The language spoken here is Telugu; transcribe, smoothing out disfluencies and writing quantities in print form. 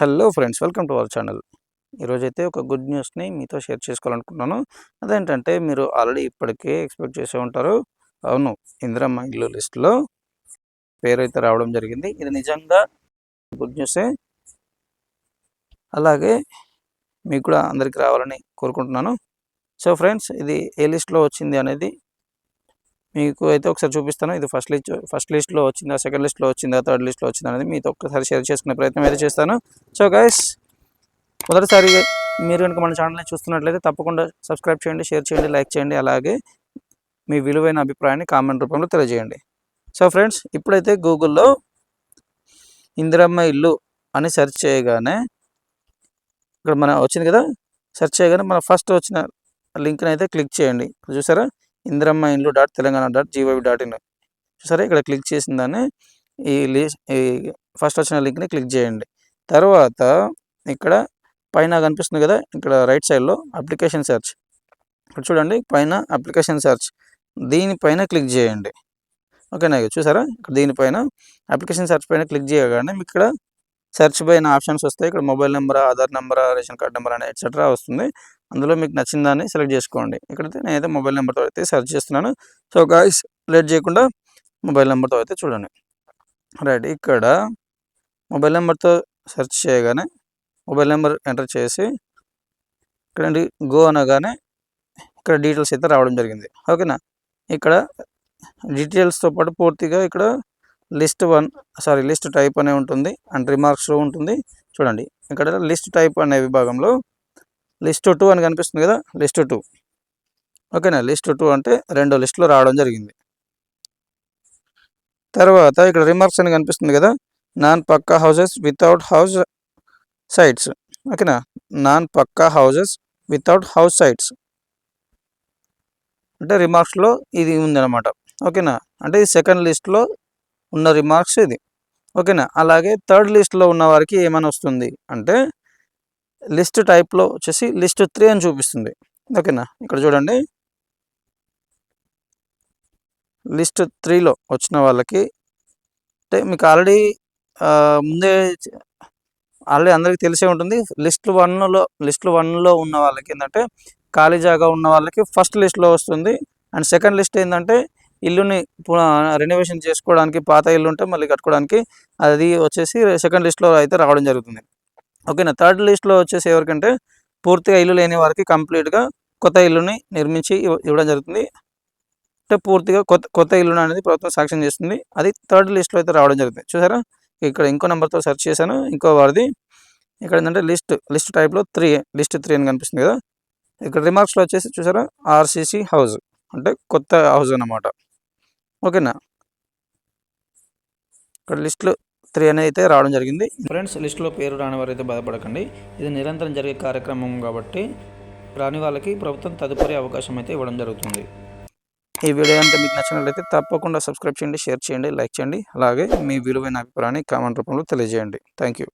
Hello friends, welcome to our channel. ఈరోజైతే ఒక గుడ్ న్యూస్ని మీతో షేర్ చేసుకోవాలనుకుంటున్నాను. అదేంటంటే మీరు ఆల్రెడీ ఇప్పటికే ఎక్స్పెక్ట్ చేసే ఉంటారు. అవును, ఇందిరమ్మ ఇల్లు లిస్టులో పేరైతే రావడం జరిగింది. ఇది నిజంగా గుడ్ న్యూసే. అలాగే మీకు కూడా అందరికి రావాలని కోరుకుంటున్నాను. సో ఫ్రెండ్స్, ఇది ఏ లిస్ట్లో వచ్చింది అనేది మీకు అయితే ఒకసారి చూపిస్తాను. ఇది ఫస్ట్ లిస్ట్లో వచ్చిందా, సెకండ్ లిస్ట్లో వచ్చిందా, థర్డ్ లిస్ట్లో వచ్చిందా అనేది మీతో ఒక్కసారి షేర్ చేసుకునే ప్రయత్నం అయితే చేస్తాను. సో గైస్, మొదటిసారి మీరు కనుక మన ఛానల్ని చూస్తున్నట్లయితే తప్పకుండా సబ్స్క్రైబ్ చేయండి, షేర్ చేయండి, లైక్ చేయండి. అలాగే మీ విలువైన అభిప్రాయాన్ని కామెంట్ రూపంలో తెలియజేయండి. సో ఫ్రెండ్స్, ఇప్పుడైతే గూగుల్లో ఇందిరమ్మ ఇల్లు అని సెర్చ్ చేయగానే ఇక్కడ మన వచ్చింది కదా, సెర్చ్ చేయగానే మన ఫస్ట్ వచ్చిన లింక్ని అయితే క్లిక్ చేయండి. చూసారా, ఇందిరమ్మ ఇల్లు .telangaana.gov.in. చూసారా, ఇక్కడ క్లిక్ చేసిన దాన్ని ఈ ఫస్ట్ వచ్చిన లింక్ని క్లిక్ చేయండి. తర్వాత ఇక్కడ పైన కనిపిస్తుంది కదా, ఇక్కడ రైట్ సైడ్లో అప్లికేషన్ సెర్చ్, ఇక్కడ చూడండి పైన అప్లికేషన్ సెర్చ్, దీనిపైన క్లిక్ చేయండి. ఓకేనా, చూసారా, ఇక్కడ దీనిపైన అప్లికేషన్ సెర్చ్ పైన క్లిక్ చేయగానే మీకు ఇక్కడ సెర్చ్ పైన ఆప్షన్స్ వస్తాయి. ఇక్కడ mobile number, Aadhaar number, ration card number అని ఎట్సెట్రా వస్తుంది. అందులో మీకు నచ్చిన దాన్ని సెలెక్ట్ చేసుకోండి. ఇక్కడైతే నేనైతే మొబైల్ నెంబర్తో అయితే సెర్చ్ చేస్తున్నాను. సో గాయ్స్, లేట్ చేయకుండా మొబైల్ నెంబర్తో అయితే చూడండి. రైట్, ఇక్కడ మొబైల్ నెంబర్తో సెర్చ్ చేయగానే మొబైల్ నెంబర్ ఎంటర్ చేసి ఇక్కడ గో అనగానే ఇక్కడ డీటెయిల్స్ అయితే రావడం జరిగింది. ఓకేనా, ఇక్కడ డీటెయిల్స్తో పాటు పూర్తిగా ఇక్కడ లిస్ట్ టైప్ అనే ఉంటుంది అండ్ రిమార్క్స్ ఉంటుంది. చూడండి, ఇక్కడ లిస్ట్ టైప్ అనే విభాగంలో లిస్ట్ 2 అని కనిపిస్తుంది కదా, లిస్ట్ 2. ఓకేనా, లిస్ట్ 2 అంటే రెండో లిస్టులో రావడం జరిగింది. తర్వాత ఇక్కడ రిమార్క్స్ అని కనిపిస్తుంది కదా, నాన్ పక్కా హౌసెస్ వితౌట్ హౌస్ సైట్స్. ఓకేనా, నాన్ పక్కా హౌసెస్ వితౌట్ హౌస్ సైట్స్ అంటే రిమార్క్స్లో ఇది ఉందన్నమాట. ఓకేనా, అంటే ఈ సెకండ్ లిస్ట్లో ఉన్న రిమార్క్స్ ఇది. ఓకేనా, అలాగే థర్డ్ లిస్ట్లో ఉన్న వారికి ఏమైనా వస్తుంది అంటే లిస్ట్ టైప్లో వచ్చేసి లిస్ట్ 3 అని చూపిస్తుంది. ఓకేనా, ఇక్కడ చూడండి, లిస్ట్ 3లో వచ్చిన వాళ్ళకి అంటే మీకు ఆల్రెడీ అందరికీ తెలిసే ఉంటుంది. లిస్ట్ 1లో ఉన్న వాళ్ళకి ఏంటంటే ఖాళీ జాగా ఉన్న వాళ్ళకి ఫస్ట్ లిస్ట్లో వస్తుంది. అండ్ సెకండ్ లిస్ట్ ఏంటంటే ఇల్లుని రెనోవేషన్ చేసుకోవడానికి, పాత ఇల్లు ఉంటే మళ్ళీ కట్టుకోవడానికి, అది వచ్చేసి సెకండ్ లిస్ట్లో అయితే రావడం జరుగుతుంది. ఓకేనా, థర్డ్ లిస్ట్లో వచ్చేసి ఎవరికంటే పూర్తిగా ఇల్లు లేని వారికి కంప్లీట్గా కొత్త ఇల్లుని నిర్మించి ఇవ్వడం జరుగుతుంది. అంటే పూర్తిగా కొత్త ఇల్లు అనేది ప్రభుత్వం సాంక్షన్ చేస్తుంది. అది థర్డ్ లిస్ట్లో అయితే రావడం జరుగుతుంది. చూసారా, ఇక్కడ ఇంకో నెంబర్తో సెర్చ్ చేశాను, ఇంకో వారిది. ఇక్కడ ఏంటంటే లిస్ట్ టైప్లో లిస్ట్ 3 అని కనిపిస్తుంది కదా. ఇక్కడ రిమార్క్స్లో వచ్చేసి చూసారా, ఆర్సీసీ హౌస్ అంటే కొత్త హౌస్ అన్నమాట. ఓకేనా, ఇక్కడ లిస్టులో 3 అనేది అయితే రావడం జరిగింది. ఫ్రెండ్స్, లిస్టులో పేరు రాని వారైతే బాధపడకండి. ఇది నిరంతరం జరిగే కార్యక్రమం కాబట్టి రాని వాళ్ళకి ప్రభుత్వం తదుపరి అవకాశం అయితే ఇవ్వడం జరుగుతుంది. ఈ వీడియో అంటే మీకు నచ్చినట్లయితే తప్పకుండా సబ్స్క్రైబ్ చేయండి, షేర్ చేయండి, లైక్ చేయండి. అలాగే మీ విలువైన అభిప్రాయాన్ని కామెంట్ రూపంలో తెలియజేయండి. Thank you.